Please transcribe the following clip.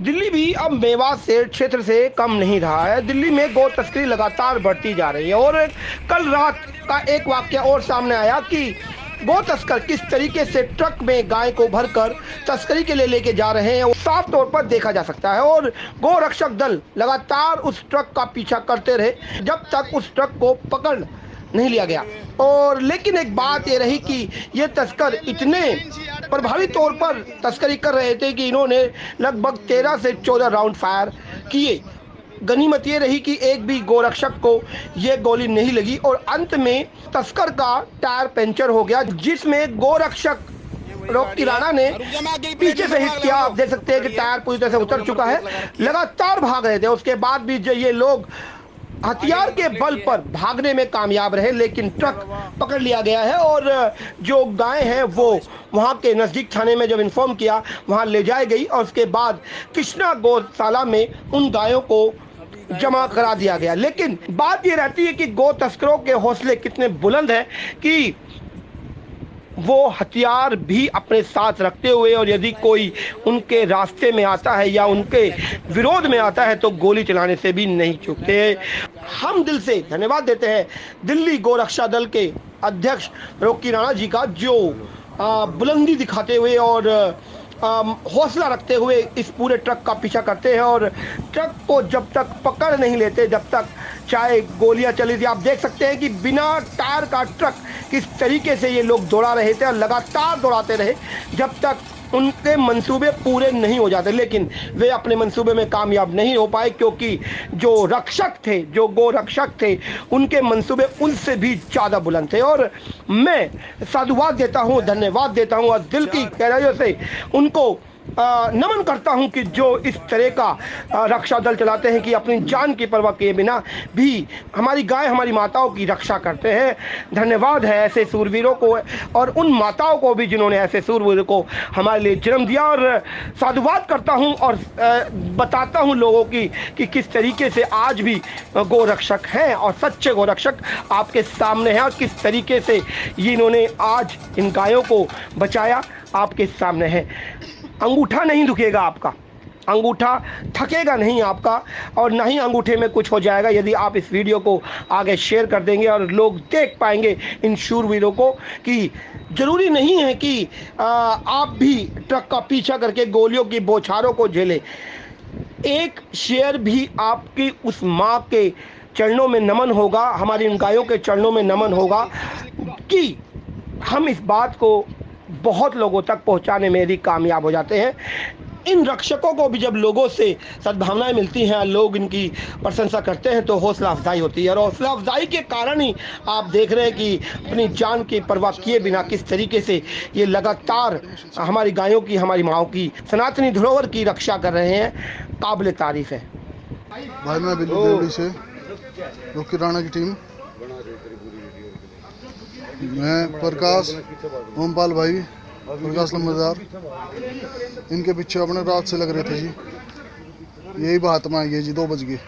दिल्ली भी अब मेवात से क्षेत्र से कम नहीं रहा है। दिल्ली में गौ तस्करी लगातार बढ़ती जा रही है और कल रात का एक वाकया और सामने आया कि गौ तस्कर किस तरीके से ट्रक में गाय को भरकर तस्करी के लिए लेके जा रहे हैं साफ तौर पर देखा जा सकता है। और गौ रक्षक दल लगातार उस ट्रक का पीछा करते रहे जब तक उस ट्रक को पकड़ नहीं लिया गया। और लेकिन एक बात ये रही कि ये तस्कर इतने प्रभावी तौर पर तस्करी कर रहे थे कि इन्होंने लगभग 13 से 14 राउंड फायर किए। गनीमत ये रही कि एक भी गोरक्षक को ये गोली नहीं लगी और अंत में तस्कर का टायर पंचर हो गया, जिसमें गोरक्षक रॉकी राणा ने पीछे से हिट किया। आप देख सकते हैं कि टायर पूरी तरह से उतर चुका है। लगातार भाग रहे थे, उसके बाद भी जो ये लोग हथियार के बल पर भागने में कामयाब रहे, लेकिन ट्रक पकड़ लिया गया है और जो गाय हैं वो वहां के नज़दीक थाने में जब इन्फॉर्म किया वहां ले जाई गई और उसके बाद कृष्णा गौशाला में उन गायों को जमा करा दिया गया। लेकिन बात ये रहती है कि गौ तस्करों के हौसले कितने बुलंद हैं कि वो हथियार भी अपने साथ रखते हुए और यदि कोई उनके रास्ते में आता है या उनके विरोध में आता है तो गोली चलाने से भी नहीं चूकते। हम दिल से धन्यवाद देते हैं दिल्ली गौ रक्षा दल के अध्यक्ष रॉकी राणा जी का, जो बुलंदी दिखाते हुए और हौसला रखते हुए इस पूरे ट्रक का पीछा करते हैं और ट्रक को जब तक पकड़ नहीं लेते जब तक चाहे गोलियां चली थी। आप देख सकते हैं कि बिना टायर का ट्रक किस तरीके से ये लोग दौड़ा रहे थे और लगातार दौड़ाते रहे जब तक उनके मंसूबे पूरे नहीं हो जाते। लेकिन वे अपने मंसूबे में कामयाब नहीं हो पाए क्योंकि जो रक्षक थे, जो गो रक्षक थे, उनके मंसूबे उनसे भी ज़्यादा बुलंद थे। और मैं साधुवाद देता हूँ, धन्यवाद देता हूँ और दिल की गहराइयों से उनको नमन करता हूं कि जो इस तरह का रक्षा दल चलाते हैं कि अपनी जान की परवाह किए बिना भी हमारी गाय, हमारी माताओं की रक्षा करते हैं। धन्यवाद है ऐसे सूरवीरों को और उन माताओं को भी जिन्होंने ऐसे सूरवीरों को हमारे लिए जन्म दिया। और साधुवाद करता हूं और बताता हूं लोगों की कि किस तरीके से आज भी गोरक्षक हैं और सच्चे गोरक्षक आपके सामने हैं और किस तरीके से ये इन्होंने आज इन गायों को बचाया आपके सामने है। अंगूठा नहीं दुखेगा आपका, अंगूठा थकेगा नहीं आपका और ना ही अंगूठे में कुछ हो जाएगा यदि आप इस वीडियो को आगे शेयर कर देंगे और लोग देख पाएंगे इन शूरवीरों को कि ज़रूरी नहीं है कि आप भी ट्रक का पीछा करके गोलियों की बौछारों को झेलें। एक शेयर भी आपकी उस माँ के चरणों में नमन होगा, हमारी इन गायों के चरणों में नमन होगा कि हम इस बात को बहुत लोगों तक पहुंचाने में यदि कामयाब हो जाते हैं। इन रक्षकों को भी जब लोगों से सद्भावनाएं मिलती हैं, लोग इनकी प्रशंसा करते हैं तो हौसला अफजाई होती है और हौसला अफजाई के कारण ही आप देख रहे हैं कि अपनी जान की परवाह किए बिना किस तरीके से ये लगातार हमारी गायों की, हमारी माओं की, सनातनी धरोहर की रक्षा कर रहे हैं। काबिल तारीफ है। भाई मैं बिल्लू देवड़ी से, रॉकी राणा की टीम, मैं प्रकाश, ओमपाल भाई, प्रकाश लंबरदार, इनके पीछे अपने रात से लग रहे थे जी। यही बात में आई है जी, 2 बज गए।